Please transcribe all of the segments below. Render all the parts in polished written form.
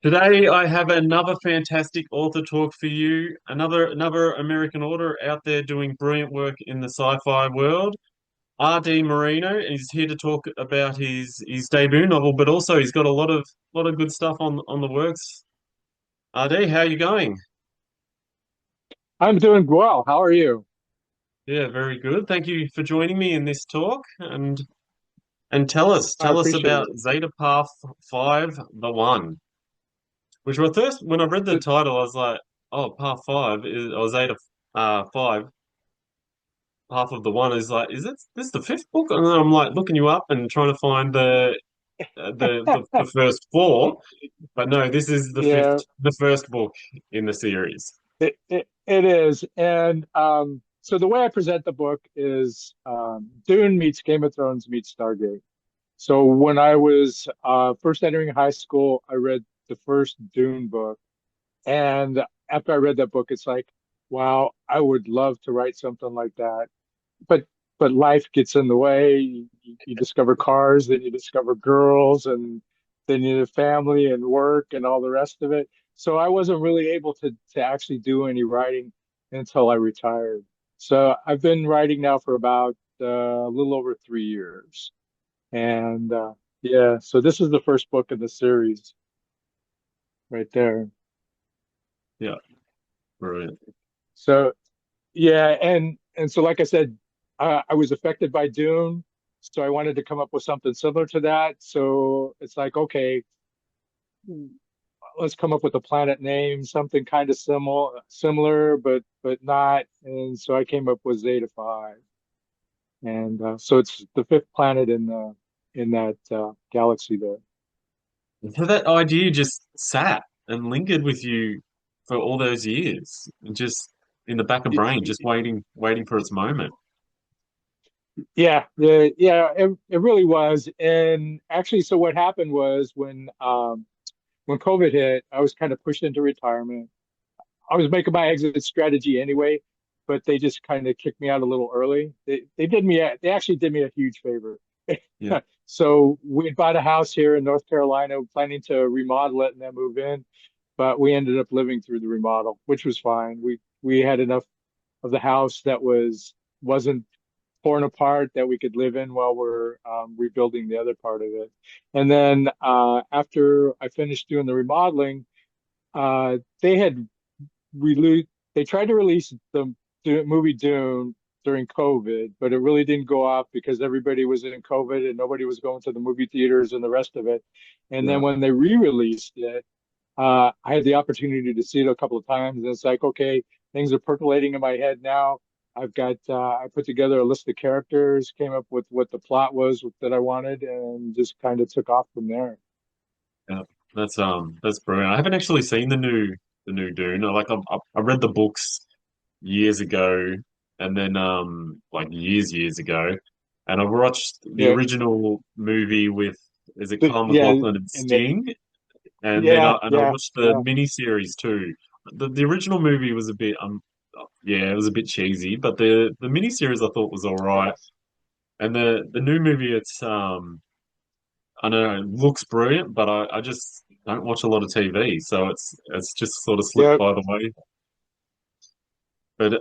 Today I have another fantastic author talk for you. Another American author out there doing brilliant work in the sci-fi world. R.D. Moreno is here to talk about his debut novel, but also he's got a lot of good stuff on the works. R.D., how are you going? I'm doing well. How are you? Yeah, very good. Thank you for joining me in this talk and tell us I tell us appreciate about it. Zeta Path 5, the one. Which were first when I read the Uh, title, I was like, oh, Path 5 is or Zeta 5. Half of the one is like, is this the fifth book? And then I'm like looking you up and trying to find the first four, but no, this is Yeah, the first book in the series. it is. And so the way I present the book is Dune meets Game of Thrones meets Stargate. So when I was first entering high school, I read the first Dune book. And after I read that book, it's like, wow, I would love to write something like that. But but life gets in the way. You discover cars, then you discover girls, and then you have family and work and all the rest of it. So I wasn't really able to actually do any writing until I retired. So I've been writing now for about a little over 3 years, and yeah, so this is the first book in the series right there. Yeah, brilliant. So yeah, and so like I said, I was affected by Dune, so I wanted to come up with something similar to that. So it's like, okay, let's come up with a planet name, something kind of similar, but not. And so I came up with Zeta 5, and so it's the fifth planet in that galaxy there. So that idea just sat and lingered with you for all those years, and just in the back of brain, just waiting for its moment. Yeah, it really was. And actually, so what happened was when COVID hit, I was kind of pushed into retirement. I was making my exit strategy anyway, but they just kind of kicked me out a little early. They actually did me a huge favor. Yeah. So we bought a house here in North Carolina, planning to remodel it and then move in, but we ended up living through the remodel, which was fine. We had enough of the house that wasn't torn apart that we could live in while we're rebuilding the other part of it. And then after I finished doing the remodeling, they had released. They tried to release the movie Dune during COVID, but it really didn't go off because everybody was in COVID and nobody was going to the movie theaters and the rest of it. And then Yeah. when they re-released it, I had the opportunity to see it a couple of times, and it's like, okay, things are percolating in my head now. I put together a list of characters, came up with what the plot was that I wanted, and just kind of took off from there. Yeah, that's brilliant. I haven't actually seen the new Dune. I read the books years ago, and then like years ago, and I've watched the Yeah, original movie with, is it Kyle yeah, MacLachlan and and the, Sting, and then yeah, I yeah, watched the yeah. miniseries too. The original movie was a bit yeah, it was a bit cheesy, but the miniseries I thought was all right, and the new movie I know it looks brilliant, but I just don't watch a lot of TV, so it's just sort of slipped Yeah, by the way. But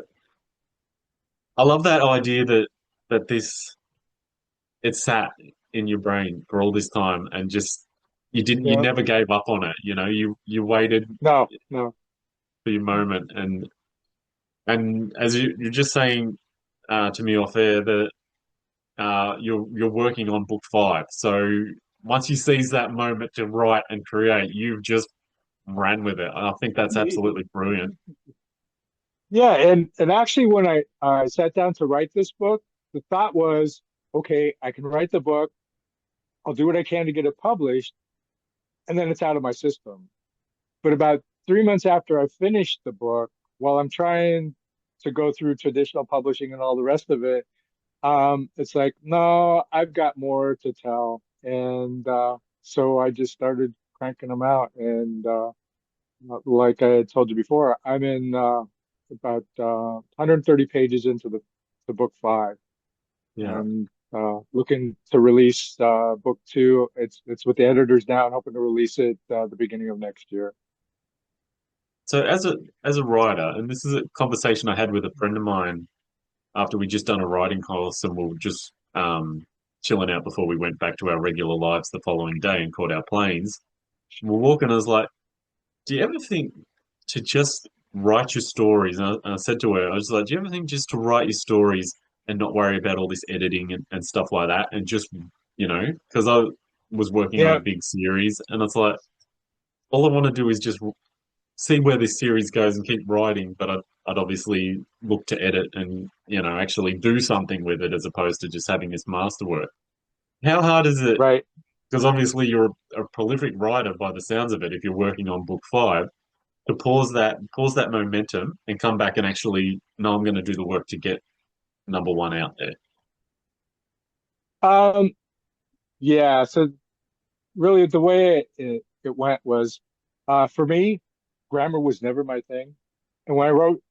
I love that idea that it sat in your brain for all this time and just you yeah. never gave up on it. You know, you waited No, no. for your moment, and as you're just saying to me off air that you're working on book five. So once you seize that moment to write and create, you've just ran with it. I think that's absolutely brilliant. Yeah, and actually, when I sat down to write this book, the thought was, okay, I can write the book. I'll do what I can to get it published, and then it's out of my system. But about 3 months after I finished the book, while I'm trying to go through traditional publishing and all the rest of it, it's like, no, I've got more to tell. And so I just started cranking them out. And like I had told you before, I'm in about 130 pages into the book five. Yeah. And looking to release book two. It's with the editors now and hoping to release it the beginning of next year. So as a writer, and this is a conversation I had with a friend of mine after we just done a writing course, and we were just chilling out before we went back to our regular lives the following day and caught our planes. We're walking. I was like, "Do you ever think to just write your stories?" And I said to her, "I was like, do you ever think just to write your stories and not worry about all this editing and stuff like that, and just because I was working on a Yeah, big series, and it's like all I want to do is just see where this series goes and keep writing, but I'd obviously look to edit and actually do something with it as opposed to just having this masterwork. How hard is it? right. Because obviously you're a prolific writer by the sounds of it. If you're working on book five, to pause that momentum and come back and actually, no, I'm going to do the work to get number one out there. Um, yeah. So really, the way it went was, for me, grammar was never my thing. And when I wrote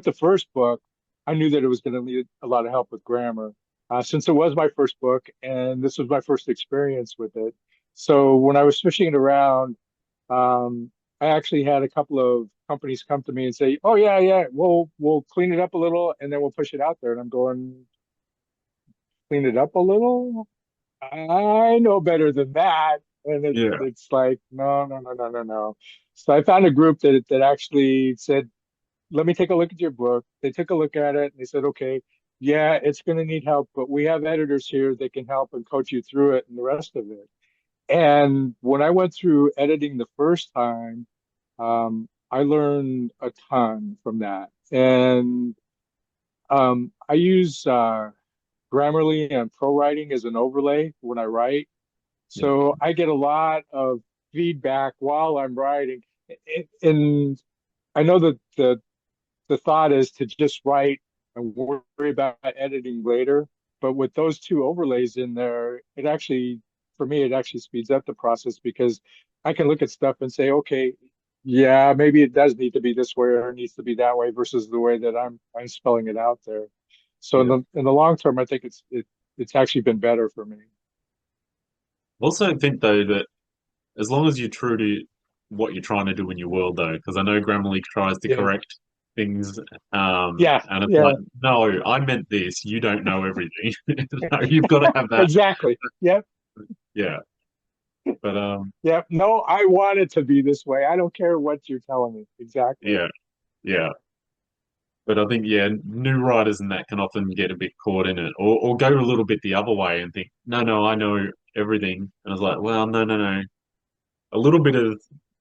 the first book, I knew that it was going to need a lot of help with grammar, since it was my first book and this was my first experience with it. So when I was switching it around, um, I actually had a couple of companies come to me and say, "Oh yeah, yeah, we'll clean it up a little and then we'll push it out there." And I'm going, "Clean it up a little? I know better than that." And Yeah, it's like, no, no, no, no, no, no. So I found a group that actually said, let me take a look at your book. They took a look at it and they said, okay, yeah, it's going to need help, but we have editors here that can help and coach you through it and the rest of it. And when I went through editing the first time, I learned a ton from that. And I use Grammarly and Pro Writing as an overlay when I write. yeah, So I get a lot of feedback while I'm writing. And I know that the thought is to just write and worry about editing later. But with those two overlays in there, for me, it actually speeds up the process because I can look at stuff and say, okay, yeah, maybe it does need to be this way or it needs to be that way versus the way that I'm spelling it out there. So yeah. in the long term, I think it's actually been better for me. Also think though that as long as you're true to what you're trying to do in your world, though, because I know Grammarly tries to Yeah, correct things, yeah, and it's yeah, like, no, I meant this. You don't know everything. No, you've got to have that. exactly. Yep, Yeah, but yep. No, I want it to be this way. I don't care what you're telling me. Exactly. yeah, yeah. But I think, yeah, new writers and that can often get a bit caught in it, or go a little bit the other way and think, no, no, I know everything. And I was like, well, no, no, no. A little bit of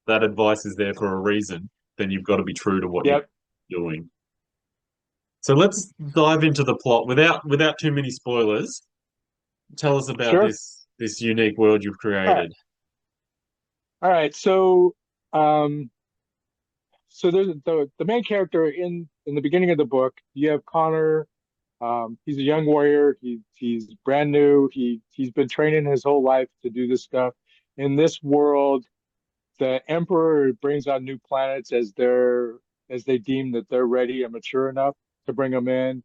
that advice is there for a reason. Then you've got to be true to what you're Yep. doing. So let's dive into the plot without too many spoilers. Tell us about Sure. this unique world you've All right. created. All right. Um, so there's the main character in the beginning of the book. You have Connor. He's a young warrior. He's brand new. He's been training his whole life to do this stuff. In this world, the Emperor brings on new planets as they deem that they're ready and mature enough to bring them in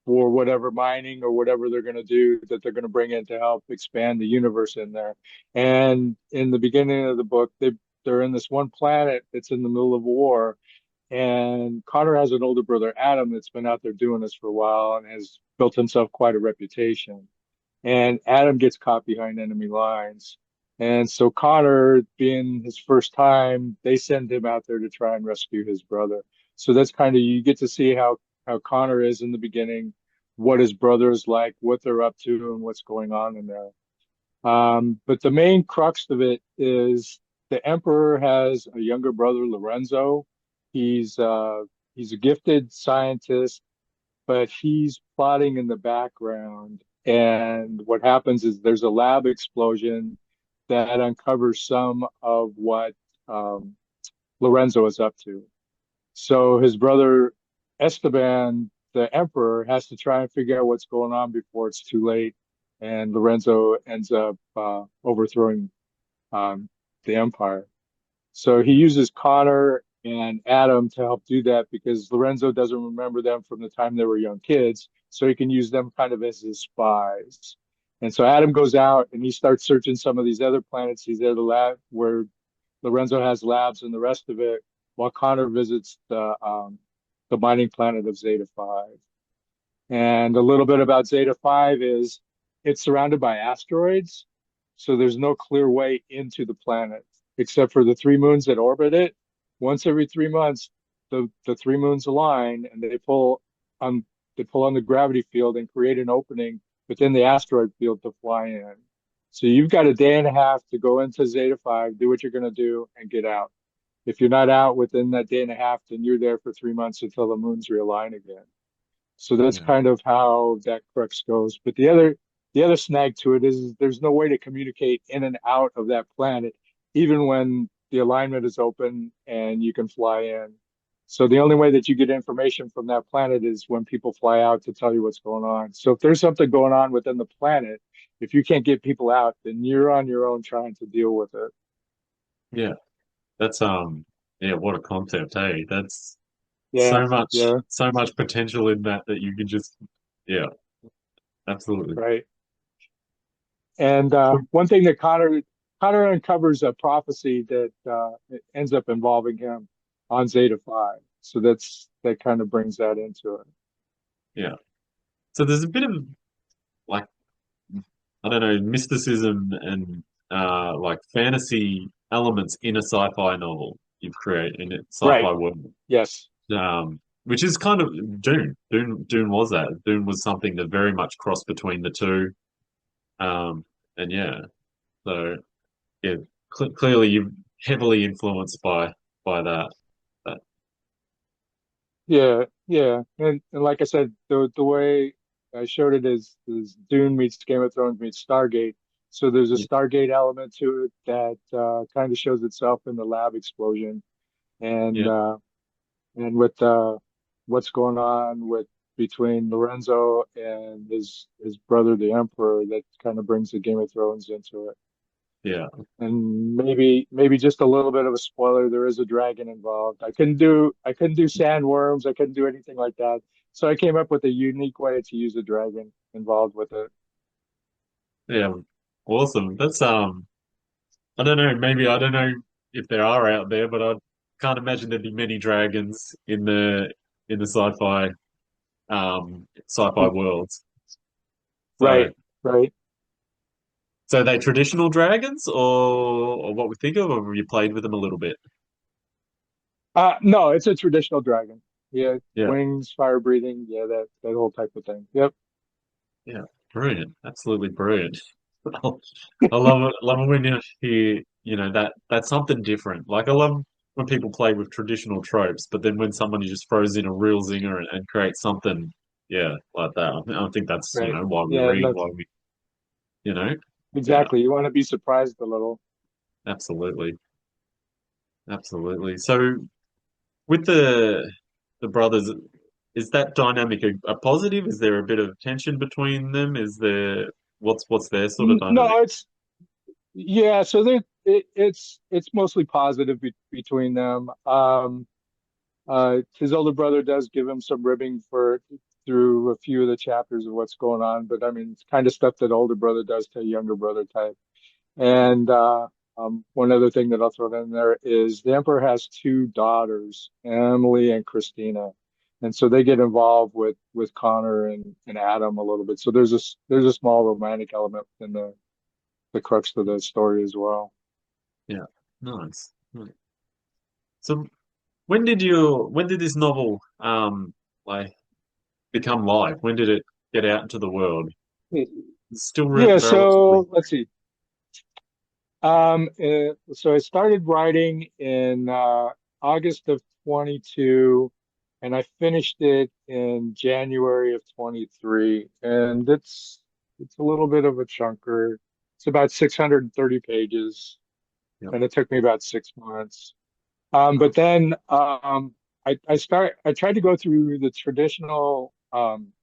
for whatever mining or whatever they're going to do that they're going to bring in to help expand the universe in there. And in the beginning of the book, they're in this one planet that's in the middle of a war. And Connor has an older brother, Adam, that's been out there doing this for a while and has built himself quite a reputation. And Adam gets caught behind enemy lines. And so Connor, being his first time, they send him out there to try and rescue his brother. So that's kind of you get to see how Connor is in the beginning, what his brother is like, what they're up to, and what's going on in there. But the main crux of it is the Emperor has a younger brother, Lorenzo. He's uh, he's a gifted scientist, but he's plotting in the background. And what happens is there's a lab explosion that uncovers some of what um, Lorenzo is up to. So his brother Esteban, the emperor, has to try and figure out what's going on before it's too late. And Lorenzo ends up overthrowing um, the empire. So he uses Connor and Adam to help do that because Lorenzo doesn't remember them from the time they were young kids. so he can use them kind of as his spies. And so Adam goes out and he starts searching some of these other planets. He's there the lab where Lorenzo has labs and the rest of it, while Connor visits the mining planet of Zeta 5. And a little bit about Zeta 5 is it's surrounded by asteroids, so there's no clear way into the planet except for the three moons that orbit it. Once every 3 months, the three moons align and on they pull on the gravity field and create an opening within the asteroid field to fly in. So you've got a day and a half to go into Zeta 5, do what you're going to do, and get out. If you're not out within that day and a half, then you're there for 3 months until the moons realign again. So that's Yeah. kind of how that crux goes. But the other snag to it is there's no way to communicate in and out of that planet, even when the alignment is open and you can fly in. So the only way that you get information from that planet is when people fly out to tell you what's going on. So if there's something going on within the planet, if you can't get people out, then you're on your own trying to deal with it. Yeah. That's yeah, what a concept, hey. That's Yeah, yeah, so much potential in that that you could just yeah, absolutely. right. And one thing that Connor uncovers a prophecy that ends up involving him on Zeta 5. So that kind of brings that into it. Yeah. So there's a bit of like I don't know, mysticism and like fantasy elements in a sci-fi novel you've created in a Right. sci-fi world. Yes. Which is kind of Dune. Dune was that. Dune was something that very much crossed between the two. Um, and yeah, so yeah, clearly you're heavily influenced by that. But Yeah. Yeah. And like I said, the way I showed it is Dune meets Game of Thrones meets Stargate. So there's a yeah, Stargate element to it that kind of shows itself in the lab explosion. And yeah, and with what's going on with between Lorenzo and his brother, the Emperor, that kind of brings the Game of Thrones into it. yeah. And maybe just a little bit of a spoiler, there is a dragon involved. I couldn't do sandworms, I couldn't do anything like that. So I came up with a unique way to use a dragon involved with it. Yeah. Awesome. That's I don't know, maybe I don't know if there are out there, but I can't imagine there'd be many dragons in the sci-fi worlds. So Right, right. so are they traditional dragons or what we think of, or have you played with them a little bit? No, it's a traditional dragon. Yeah, Yeah. wings, fire breathing, yeah, that whole type of thing. Yep. Yeah. Brilliant. Absolutely brilliant. I love it. Love it when you hear, you know, that's something different. Like I love when people play with traditional tropes, but then when someone just throws in a real zinger and creates something, yeah, like that. I think that's, you Right. know, why we Yeah, read, no, why we, you know, yeah, exactly. You want to be surprised a little. absolutely, absolutely. So with the brothers, is that dynamic a positive? Is there a bit of tension between them? Is there what's their sort of dynamic? No, yeah. So it's mostly positive between them. His older brother does give him some ribbing for through a few of the chapters of what's going on, but I mean, it's kind of stuff that older brother does to younger brother type. And one other thing that I'll throw in there is the Emperor has two daughters, Emily and Christina, and so they get involved with Connor and Adam a little bit. So there's a small romantic element in the crux of the story as well. Yeah, nice. So when did this novel like become live? When did it get out into the world? It's still Yeah. relatively So let's see. So I started writing in August of 22, and I finished it in January of 23. And it's a little bit of a chunker. It's about 630 pages, yeah. and it took me about 6 months. But Nice. then I tried to go through the traditional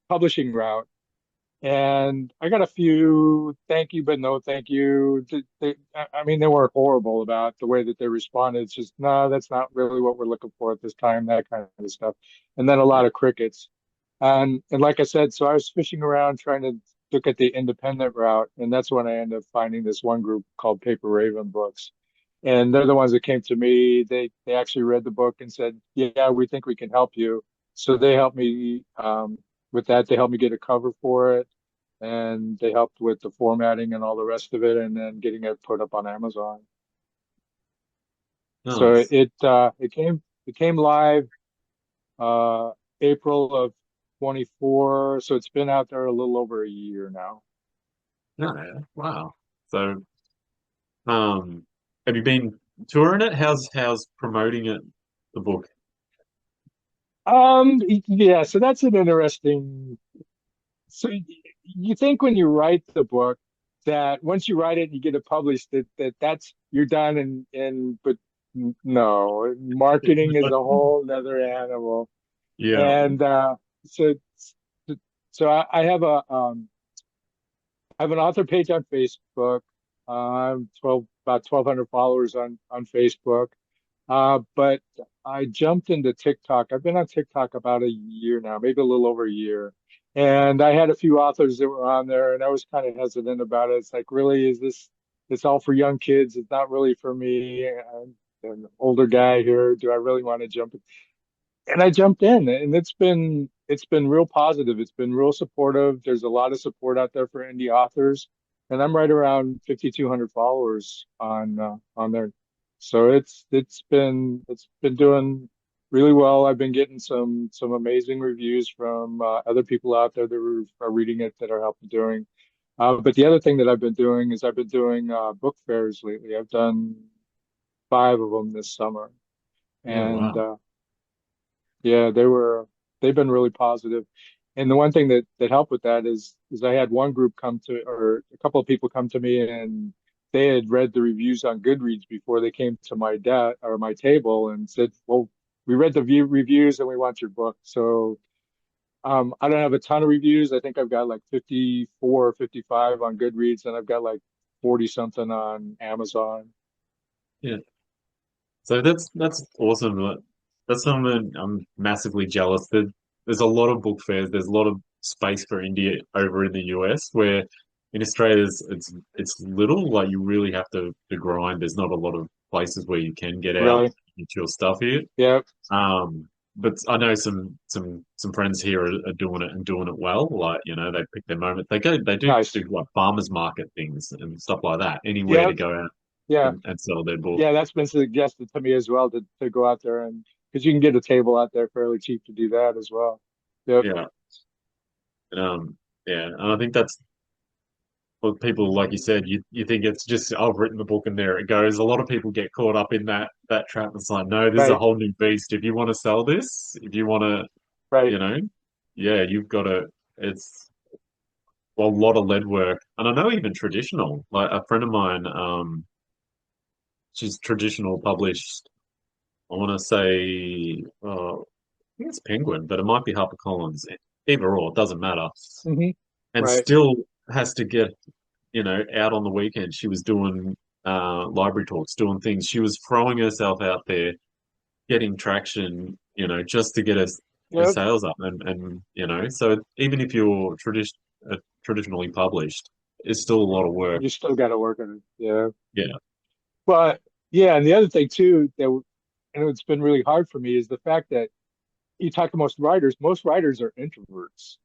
publishing route, and I got a few thank you, but no thank you. I mean, they weren't horrible about the way that they responded. It's just, no, that's not really what we're looking for at this time, that kind of stuff. And then a Yeah. lot of crickets. And like I said, so I was fishing around trying to look at the independent route, and that's when I ended up finding this one group called Paper Raven Books. And they're the ones that came to me. They actually read the book and said, "Yeah, we think we can help you." So they helped me with that. They helped me get a cover for it, and they helped with the formatting and all the rest of it, and then getting it put up on Amazon. So Nice. it came live uh April of 24. So it's been out there a little over a year now. No, yeah. Wow. So, um, have you been touring it? How's promoting it, the book? Yeah, so that's an interesting. So you think when you write the book that once you write it and you get it published that's you're done but no, marketing is a whole nother animal. Yeah. And so so I have I have an author page on Facebook. I'm 12 about 1,200 followers on Facebook. But I jumped into TikTok. I've been on TikTok about a year now, maybe a little over a year. And I had a few authors that were on there, and I was kind of hesitant about it. It's like, really, is this it's all for young kids? It's not really for me. I'm an older guy here. Do I really want to jump in? And I jumped in, and it's been real positive. It's been real supportive. There's a lot of support out there for indie authors, and I'm right around 5,200 followers on there. So it's been doing really well. I've been getting some amazing reviews from other people out there that are reading it that are helping doing. But the other thing that I've been doing is I've been doing book fairs lately. I've done five of them this summer, Yeah, and wow. yeah, they've been really positive. And the one thing that helped with that is I had one group come to or a couple of people come to me and they had read the reviews on Goodreads before they came to my desk or my table and said, "Well, we read the reviews and we want your book." So I don't have a ton of reviews. I think I've got like 54 or 55 on Goodreads and I've got like 40 something on Amazon. Yeah. So that's awesome. That's something I'm massively jealous. There's a lot of book fairs. There's a lot of space for India over in the US, where in Australia it's little. Like you really have to grind. There's not a lot of places where you can get out Really? and get your stuff here. Yeah. But I know some friends here are doing it and doing it well. Like, they pick their moment. They do Nice. like farmers market things and stuff like that. Anywhere Yeah. to go out Yeah. and sell their book. Yeah, that's been suggested to me as well to go out there and because you can get a table out there fairly cheap to do that as well. Yep. Yeah. Yeah, and I think that's what people, like you said, you think it's just, I've written the book and there it goes. A lot of people get caught up in that trap. It's like, no, this is a Right. whole new beast. If you want to sell this, if you want to, Right. you know, yeah, you've got to. It's well, a lot of lead work, and I know even traditional. Like a friend of mine, she's traditional published. I want to say, I think it's Penguin, but it might be HarperCollins. Either or, it doesn't matter. Hmm. And Right. still has to get out on the weekend. She was doing library talks, doing things. She was throwing herself out there, getting traction, just to get her Yep. sales up. So even if you're traditionally published, it's still a lot of work. You still got to work on it. Yeah. Yeah. But yeah, and the other thing too and it's been really hard for me is the fact that you talk to most writers. Most writers are introverts.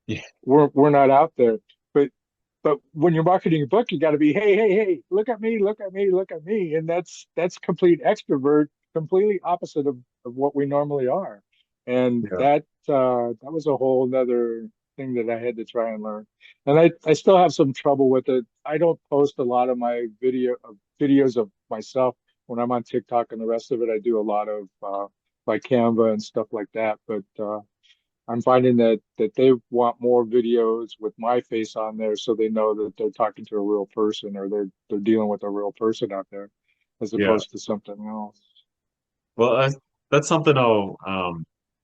Yeah. We're not out there, but when you're marketing a book, you got to be, hey, hey, hey, look at me, look at me, look at me, and that's complete extrovert, completely opposite of what we normally are, and Yeah. that was a whole nother thing that I had to try and learn, and I still have some trouble with it. I don't post a lot of my videos of myself when I'm on TikTok and the rest of it. I do a lot of like Canva and stuff like that, but I'm finding that they want more videos with my face on there so they know that they're talking to a real person or they're dealing with a real person out there as Yeah. opposed to something else. Well, that's something I'll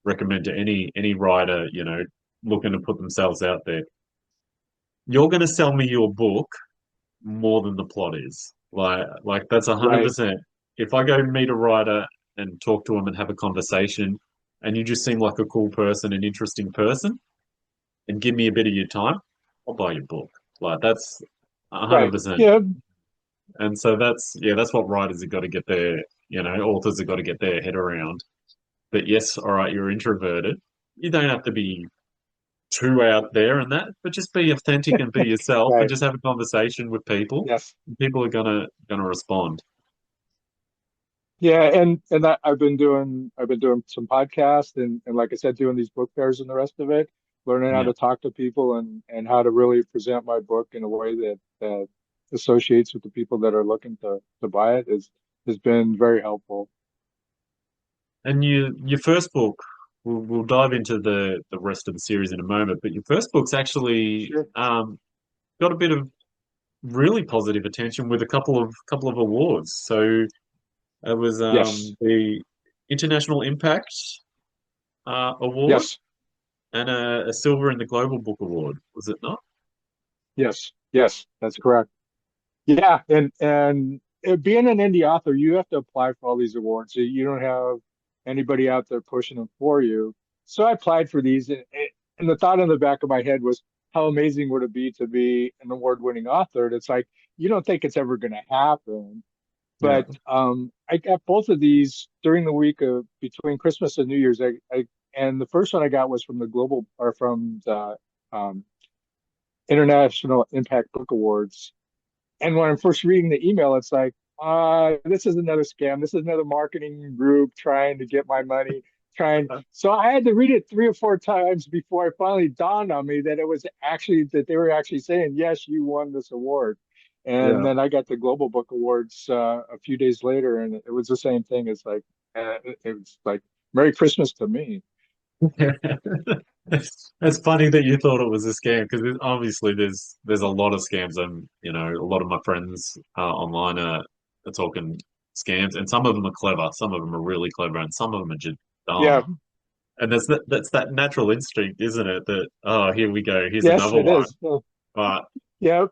recommend to any writer, looking to put themselves out there. You're going to sell me your book more than the plot is. Like that's Right. 100%. If I go meet a writer and talk to them and have a conversation, and you just seem like a cool person, an interesting person, and give me a bit of your time, I'll buy your book. Like that's Right. 100%. Yeah. And so that's what writers have got to get authors have got to get their head around. But yes, all right, you're introverted. You don't have to be too out there and that, but just be authentic and be yourself and Right. just have a conversation with people. Yes. People are gonna respond. Yeah, and I've been doing some podcasts and like I said, doing these book fairs and the rest of it, learning how Yeah. to talk to people and how to really present my book in a way that associates with the people that are looking to buy it is has been very helpful. And your first book, we'll dive into the rest of the series in a moment, but your first book's actually Sure. got a bit of really positive attention with a couple of awards. So it was Yes. the International Impact Award Yes. and a silver in the Global Book Award, was it not? Yes. Yes. That's correct. Yeah, and being an indie author, you have to apply for all these awards. You don't have anybody out there pushing them for you. So I applied for these, and the thought in the back of my head was, how amazing would it be to be an award-winning author? And it's like you don't think it's ever going to happen, Yeah. but I got both of these during the week of between Christmas and New Year's. And the first one I got was from the global or from the International Impact Book Awards, and when I'm first reading the email, it's like, this is another scam. This is another marketing group trying to get my money. Trying. So I had to read it 3 or 4 times before it finally dawned on me that it was actually that they were actually saying, yes, you won this award. And Yeah. then I got the Global Book Awards a few days later, and it was the same thing. It's like, it was like Merry Christmas to me. It's funny that you thought it was a scam because obviously there's a lot of scams and a lot of my friends online are talking scams and some of them are clever, some of them are really clever, and some of them are just Yeah. dumb. And that's that natural instinct, isn't it? That here we go, here's Yes, another it one. is. But Yeah.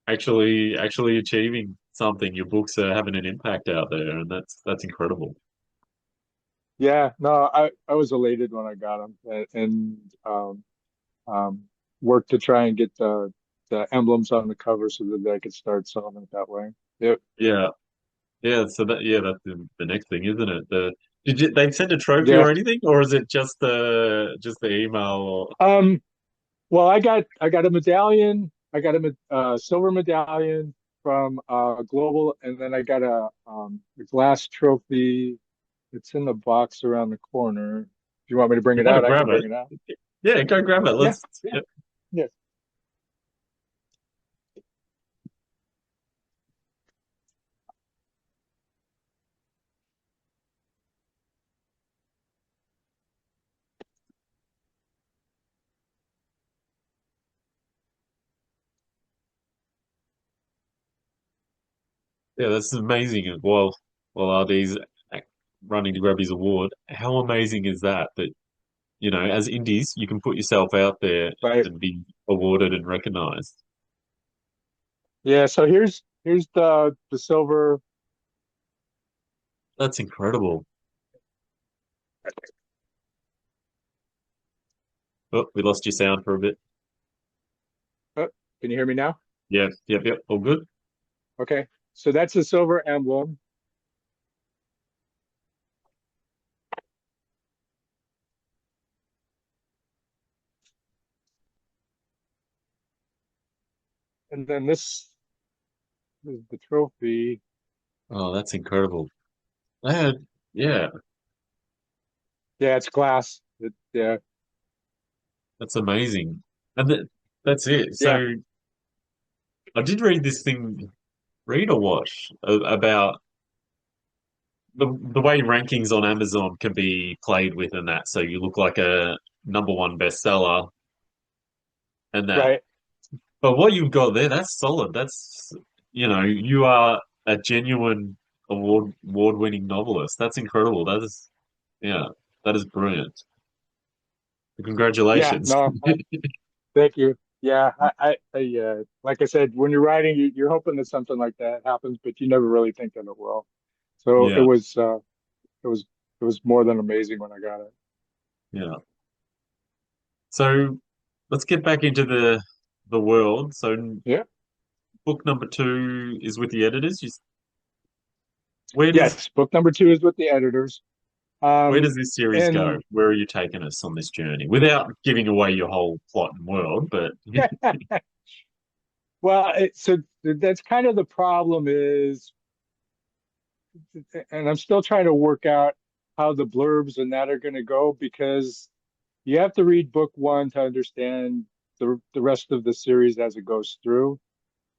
actually achieving something, your books are having an impact out there, and that's incredible. Yeah. No, I was elated when I got them, and um, worked to try and get the emblems on the cover so that I could start selling it that way. Yep. Yeah. Yeah, so that's the next thing, isn't it? Did they send a trophy Yeah. or anything, or is it just the email? Or Um, well, I got a medallion. I got a silver medallion from Global, and then I got a glass trophy. It's in the box around the corner. If you want me to bring you it got to out, I grab can it. bring it out. Yeah, go grab it. Yeah. Let's. Yeah. Yeah, Yeah. yeah, that's amazing. While RD's running to grab his award, how amazing is that? That as indies, you can put yourself out there Right. and be awarded and recognized. Yeah. So here's the silver. That's incredible. Oh, we lost your sound for a bit. Oh, can you hear me now? Yeah, yep, yep, all good. Okay. So that's the silver emblem. And then this is the trophy. Oh, that's incredible. Uh, yeah, Yeah, it's glass. Yeah, that's amazing. And that's it. yeah, So I did read this thing, read or watch, about the way rankings on Amazon can be played with and that. So you look like a number one bestseller and that. right. But what you've got there, that's solid. You are a genuine award-winning novelist. That's incredible. Yeah, that is brilliant. Yeah, Congratulations. no, thank you. Yeah, like I said, when you're writing, you're hoping that something like that happens, but you never really think that it will. So Yeah. it was, it was more than amazing when I got it. Yeah. So let's get back into the world. So Yeah. book number two is with the editors. Where does Yes, book number two is with the editors. where does Um, this series go? and Where are you taking us on this journey? Without giving away your whole plot and world, but well, so that's kind of the problem is, and I'm still trying to work out how the blurbs and that are going to go because you have to read book one to understand the rest of the series as it goes through.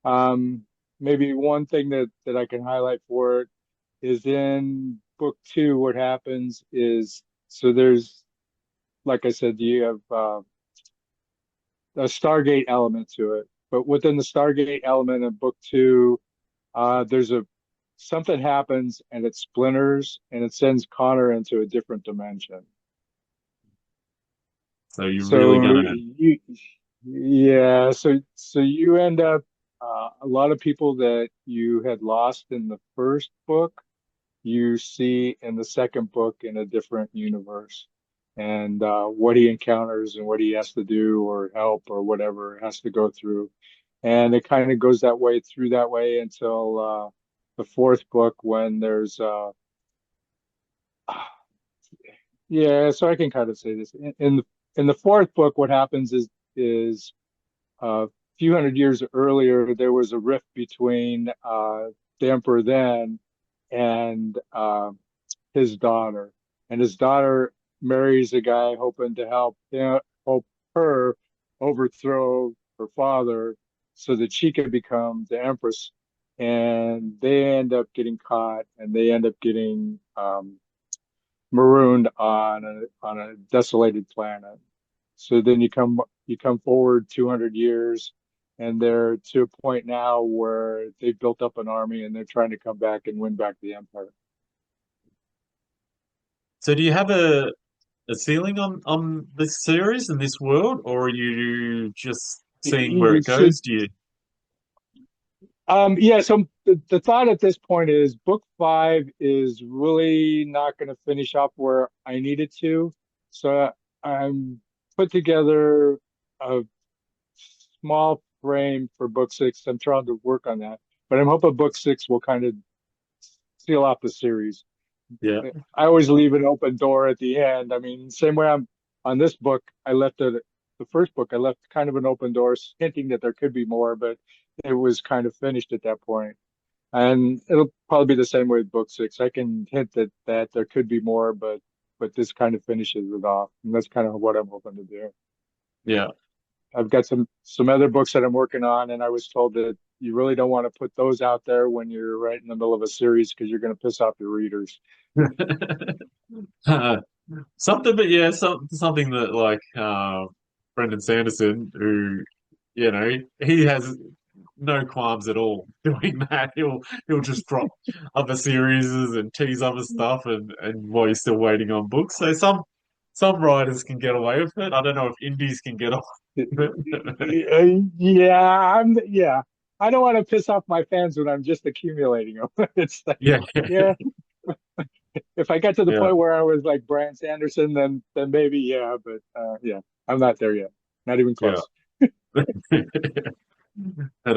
Um, Maybe one thing that I can highlight for it is in book two, what happens is so there's like I said, you have a Stargate element to it, but within the Stargate element of book two, there's a something happens and it splinters and it sends Connor into a different dimension. so you're really So gonna you, yeah, so you end up a lot of people that you had lost in the first book, you see in the second book in a different universe, and what he encounters and what he has to do or help or whatever has to go through, and it kind of goes that way through that way until the fourth book when there's yeah, so I can kind of say this in the fourth book, what happens is a few hundred years earlier, there was a rift between the emperor then and his daughter, and his daughter marries a guy hoping to help her overthrow her father so that she can become the empress. And they end up getting caught, and they end up getting marooned on a desolated planet. So then you come forward 200 years, and they're to a point now where they've built up an army and they're trying to come back and win back the empire. so do you have a ceiling on this series and this world, or are you just seeing where it So goes? Do you yeah, so the thought at this point is book five is really not going to finish up where I need it to. So I'm put together a small frame for book six. I'm trying to work on that, but I'm hoping book six will kind of seal off the series. yeah. I always leave an open door at the end. I mean, same way I'm on this book, I left it, the first book, I left kind of an open door, hinting that there could be more, but it was kind of finished at that point. And it'll probably be the same way with book six. I can hint that there could be more, but this kind of finishes it off, and that's kind of what I'm hoping to do. Yeah. I've got some other books that I'm working on, and I was told that you really don't want to put those out there when you're right in the middle of a series because you're going to piss off your readers. Uh, something, but yeah, something that like Brendan Sanderson, who he has no qualms at all doing that. He'll just drop other series and tease other stuff, and while you're still waiting on books. So some writers can get away with it. I don't know if indies can get off with it. Yeah. I don't want to piss off my fans when I'm just accumulating them. It's like, Yeah, yeah, if I get to the yeah, point where I was like Brian Sanderson, then maybe yeah, but yeah, I'm not there yet. Not even yeah. close. But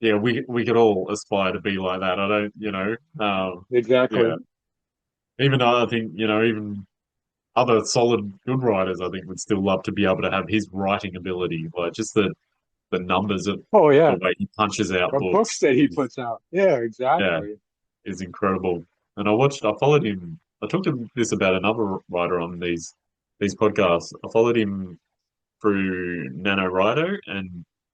yeah, we could all aspire to be like that. I don't, yeah. Exactly. Even though I think, even other solid good writers, I think would still love to be able to have his writing ability, like just the numbers of Oh the yeah, way he punches out the books books that he is, puts out. Yeah, yeah, exactly. is incredible. And I followed him. I talked to this about another writer on these podcasts. I followed him through NaNoWriMo,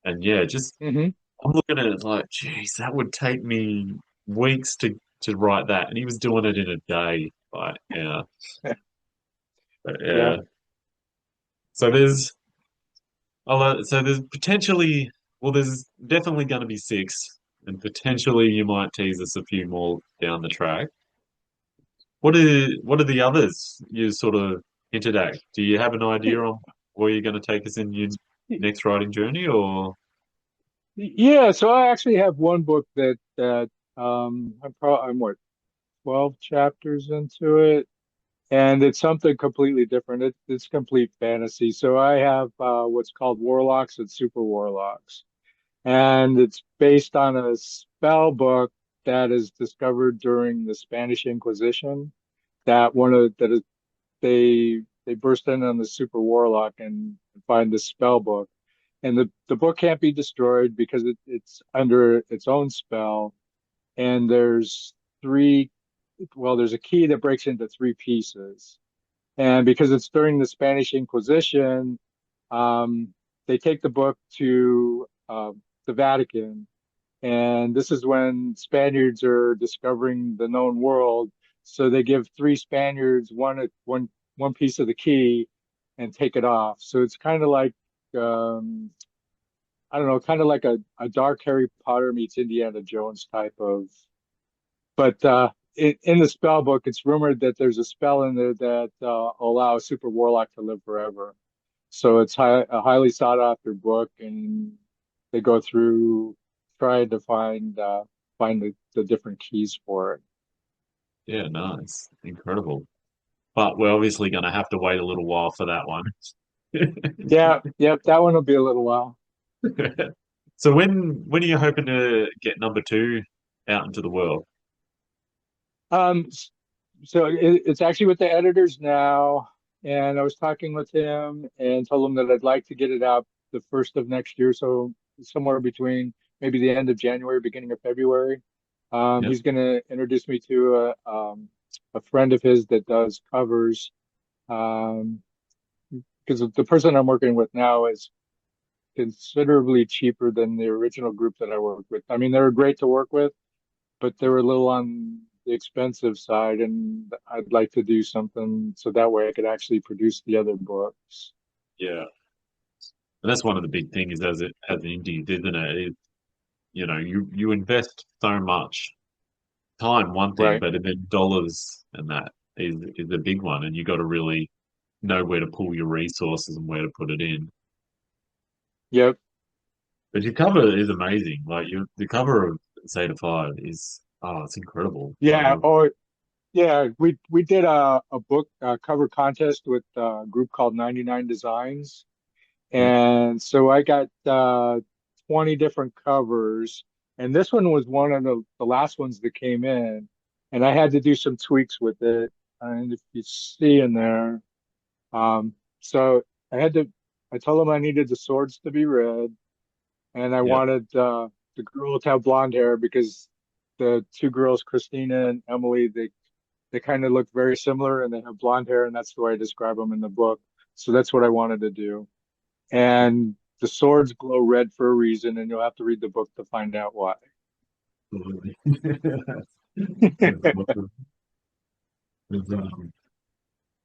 and yeah, just Hmm. I'm looking at it like, geez, that would take me weeks to write that, and he was doing it in a day. Like, yeah, but Yeah. yeah. So there's potentially, well, there's definitely going to be six, and potentially you might tease us a few more down the track. What are the others you sort of hinted at? Do you have an idea on where you're going to take us in your next writing journey, or Yeah, so I actually have one book that I'm what 12 chapters into it, and it's something completely different. It's complete fantasy. So I have what's called warlocks and super warlocks, and it's based on a spell book that is discovered during the Spanish Inquisition. That one of that is, they burst in on the super warlock and find the spell book, and the book can't be destroyed because it's under its own spell. And there's three, well, there's a key that breaks into three pieces. And because it's during the Spanish Inquisition, um, they take the book to the Vatican. And this is when Spaniards are discovering the known world. So they give three Spaniards one piece of the key and take it off. So it's kind of like, um, I don't know, kind of like a dark Harry Potter meets Indiana Jones type of. But in the spell book, it's rumored that there's a spell in there that allows Super Warlock to live forever. So it's a highly sought after book, and they go through trying to find the different keys for it. Yeah, nice. Incredible. But we're obviously going to have to wait a little while for that one. Yeah, yep, that one will be a little while. So when are you hoping to get number two out into the world? Um, so it's actually with the editors now, and I was talking with him and told him that I'd like to get it out the first of next year, so somewhere between maybe the end of January, beginning of February. Yeah. He's going to introduce me to a friend of his that does covers, um, because the person I'm working with now is considerably cheaper than the original group that I worked with. I mean, they were great to work with, but they were a little on the expensive side, and I'd like to do something so that way I could actually produce the other books. Yeah. And that's one of the big things as an indie, isn't it? You invest so much time, one thing, Right. but then dollars and that is a big one, and you got to really know where to pull your resources and where to put it in. Yep. But your cover is amazing. Like the cover of Zeta 5 is it's incredible. Like Yeah. Oh, yeah. We did a book cover contest with a group called 99 Designs, yeah, and so I got 20 different covers, and this one was one of the last ones that came in, and I had to do some tweaks with it. And if you see in there, so I had to, I told them I needed the swords to be red, and I yeah. wanted the girl to have blonde hair because the two girls, Christina and Emily, they kind of look very similar and they have blonde hair, and that's the way I describe them in the book. So that's what I wanted to do. And the swords glow red for a reason, and you'll have to read the book to find out why. Absolutely. That's awesome. It's,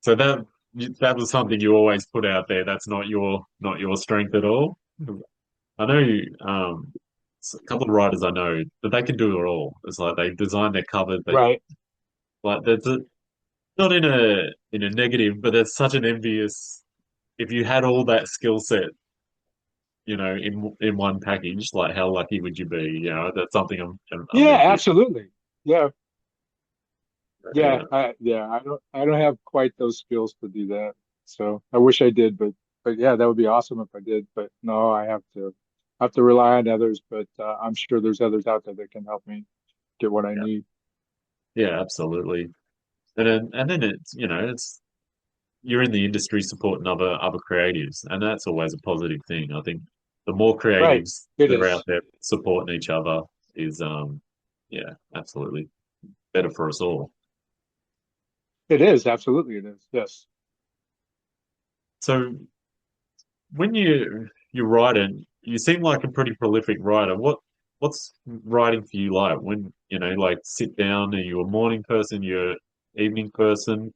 so that was something you always put out there. That's not your strength at all. I know a couple of writers I know that they can do it all. It's like they design their covers. They Right. like there's a, not in a negative, but there's such an envious. If you had all that skill set, in one package, like how lucky would you be? That's something I'm Yeah, envious. absolutely. Yeah. Yeah, Yeah, I don't have quite those skills to do that. So I wish I did, but yeah, that would be awesome if I did. But no, I have to rely on others, but I'm sure there's others out there that can help me get what I yeah, need. yeah, absolutely. And then it's you're in the industry supporting other creatives, and that's always a positive thing. I think the more Right. creatives It that are out is. there supporting each other is yeah, absolutely better for us all. It is. Absolutely it is. Yes. So when you write it, you seem like a pretty prolific writer. What's writing for you like? When like sit down, are you a morning person? You're an evening person?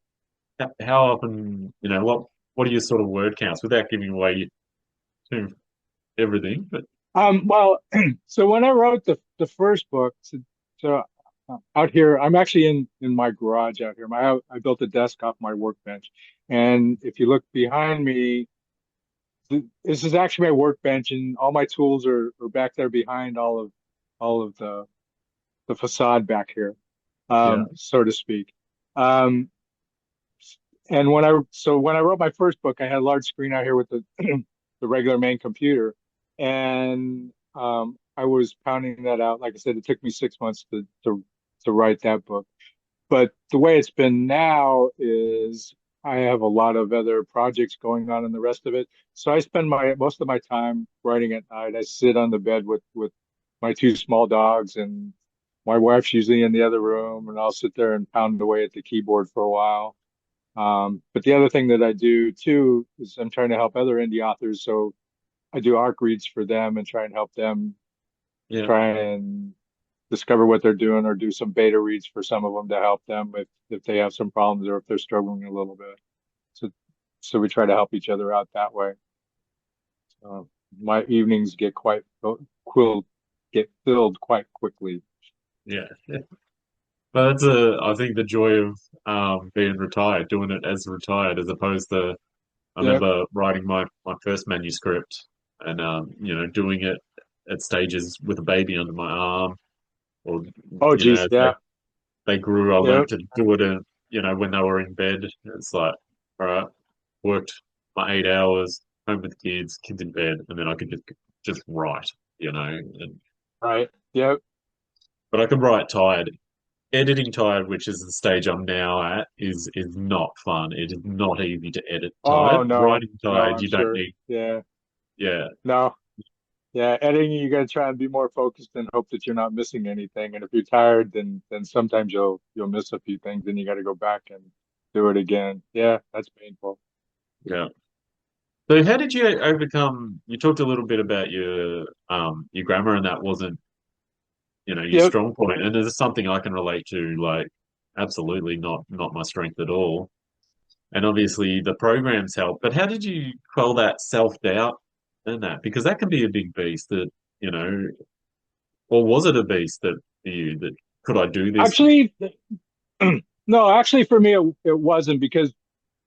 How often? What are your sort of word counts without giving away to everything? But Well, so when I wrote the first book, so out here, I'm actually in my garage out here. I built a desk off my workbench, and if you look behind me, this is actually my workbench, and all my tools are back there behind all of the facade back here, yeah, so to speak. Um, And when I wrote my first book, I had a large screen out here with the the regular main computer, and I was pounding that out. Like I said, it took me 6 months to write that book. But the way it's been now is I have a lot of other projects going on in the rest of it. So I spend my most of my time writing at night. I sit on the bed with my two small dogs, and my wife's usually in the other room, and I'll sit there and pound away at the keyboard for a while. But the other thing that I do too is I'm trying to help other indie authors. So I do ARC reads for them and try and help them Yeah. try and discover what they're doing, or do some beta reads for some of them to help them if they have some problems or if they're struggling a little bit. So we try to help each other out that way. My evenings get filled quite quickly. Yeah. But that's I think the joy of being retired, doing it as retired, as opposed to I Yep. remember writing my first manuscript and doing it at stages with a baby under my arm, or Oh, geez. as Yeah. they grew, I learned Yep. to do it in, when they were in bed. It's like, all right, worked my 8 hours, home with kids in bed, and then I could just write, and, Right. Yep. but I could write tired. Editing tired, which is the stage I'm now at, is not fun. It is not easy to edit tired. Oh, no. Writing No, tired, I'm you don't sure. need, Yeah. yeah, No. Yeah, editing, you got to try and be more focused and hope that you're not missing anything. And if you're tired, then sometimes you'll miss a few things, and you got to go back and do it again. Yeah, that's painful. yeah. So how did you overcome? You talked a little bit about your grammar, and that wasn't, your Yep. strong point. And is something I can relate to, like absolutely not my strength at all. And obviously the programs help. But how did you quell that self-doubt and that? Because that can be a big beast that, you know, or was it a beast that for you that could I do this? Actually, no, actually for me it wasn't, because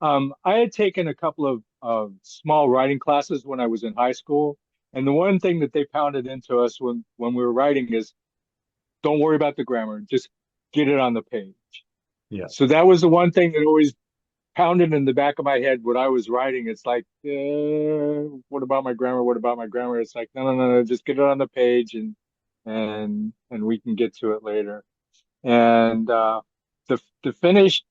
I had taken a couple of small writing classes when I was in high school, and the one thing that they pounded into us when we were writing is don't worry about the grammar, just get it on the page. Yeah. So that was the one thing that always pounded in the back of my head when I was writing. It's like, what about my grammar? What about my grammar? It's like, no, no, no, no, just get it on the page, and we can get to it later. And the finished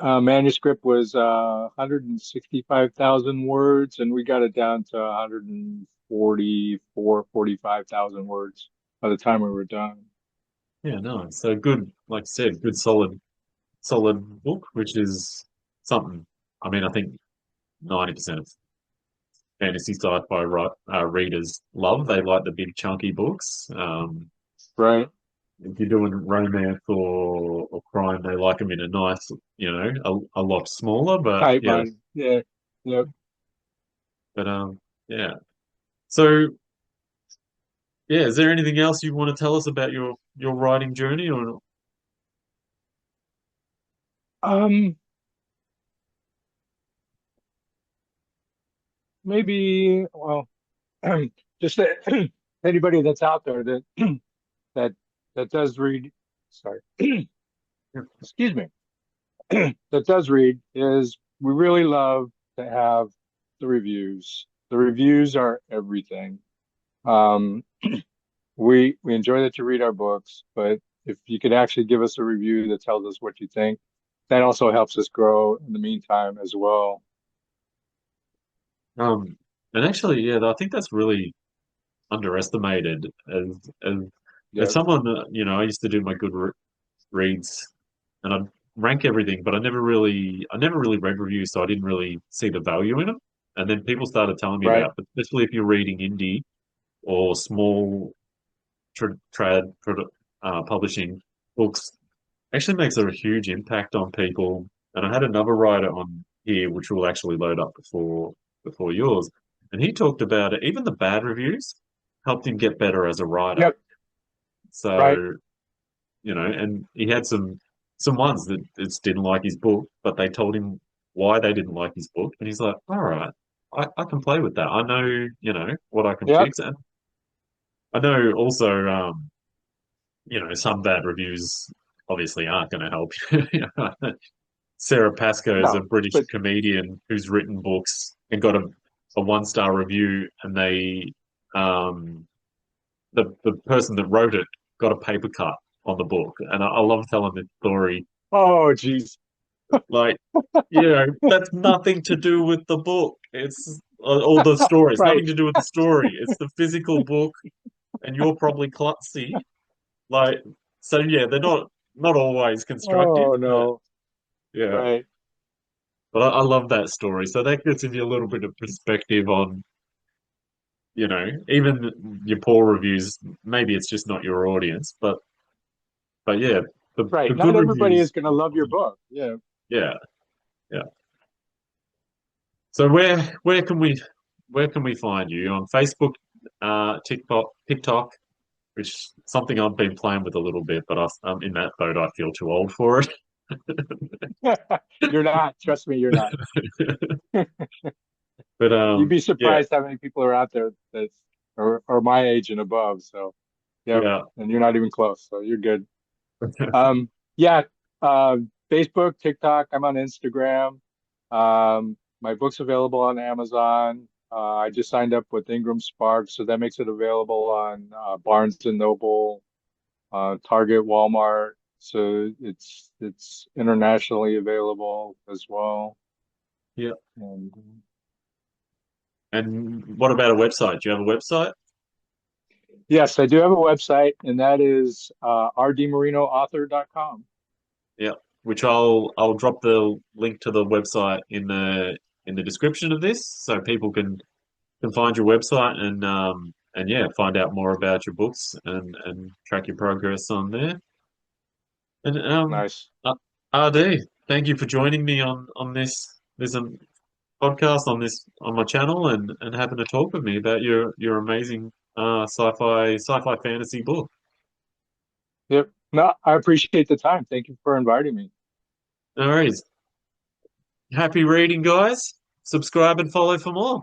manuscript was 165,000 words, and we got it down to 144, 45,000 words by the time we were done. Yeah, no. So good, like I said, good solid book, which is something. I mean, I think 90% of fantasy sci-fi readers love. They like the big chunky books. Right. If you're doing romance or crime, they like them in a nice, a lot smaller. But Tight yeah, body. Yeah. Yep. but yeah. So yeah, is there anything else you want to tell us about your writing journey? Or Um, maybe, well, just that anybody that's out there that that does read, sorry, excuse me, that does read, is we really love to have the reviews. The reviews are everything. Um, we enjoy that you read our books, but if you could actually give us a review that tells us what you think, that also helps us grow in the meantime as well. um, and actually, yeah, I think that's really underestimated. As as Yeah. someone I used to do my good reads, and I'd rank everything, but I never really read reviews, so I didn't really see the value in them. And then people started telling me Right. about, but especially if you're reading indie or small publishing books, actually makes a huge impact on people. And I had another writer on here, which will actually load up before yours, and he talked about it. Even the bad reviews helped him get better as a writer. Yep. Right. So and he had some ones that just didn't like his book, but they told him why they didn't like his book, and he's like, all right, I can play with that. I know, what I can Yep. fix, and I know also, some bad reviews obviously aren't going to help you. Sarah Pascoe is a No, British but comedian who's written books and got a one-star review, and the person that wrote it got a paper cut on the book, and I love telling this story. oh, geez. Like, that's nothing to do with the book. It's or the story. It's Right. nothing to do with the story. It's the physical book, and you're probably klutzy. Like, so yeah, they're not always constructive, Oh, but no. yeah. Right. But I love that story. So that gives you a little bit of perspective on, even your poor reviews. Maybe it's just not your audience, but yeah, the Right. good Not everybody reviews. is going to love your book. Yeah. Yeah, yeah. So where can we find you on Facebook, TikTok, which is something I've been playing with a little bit, but I'm in that boat. I feel too old for it. You're not. Trust me, you're not. But You'd be yeah, surprised how many people are out there that's or my age and above. So, yep. yeah, And you're not even close. So you're good. Yeah. Uh, Facebook, TikTok. I'm on Instagram. My book's available on Amazon. I just signed up with Ingram Spark, so that makes it available on Barnes and Noble, Target, Walmart. So it's internationally available as well. yeah. And And what about a website? Do you have a website? yes, I do have a website, and that is rdmarinoauthor.com. Yeah, which I'll drop the link to the website in the description of this, so people can find your website and yeah, find out more about your books and track your progress on there. And Nice. uh, RD, thank you for joining me on this podcast on my channel and having a talk with me about your amazing sci-fi fantasy book. Yep. No, I appreciate the time. Thank you for inviting me. No worries. Happy reading, guys. Subscribe and follow for more.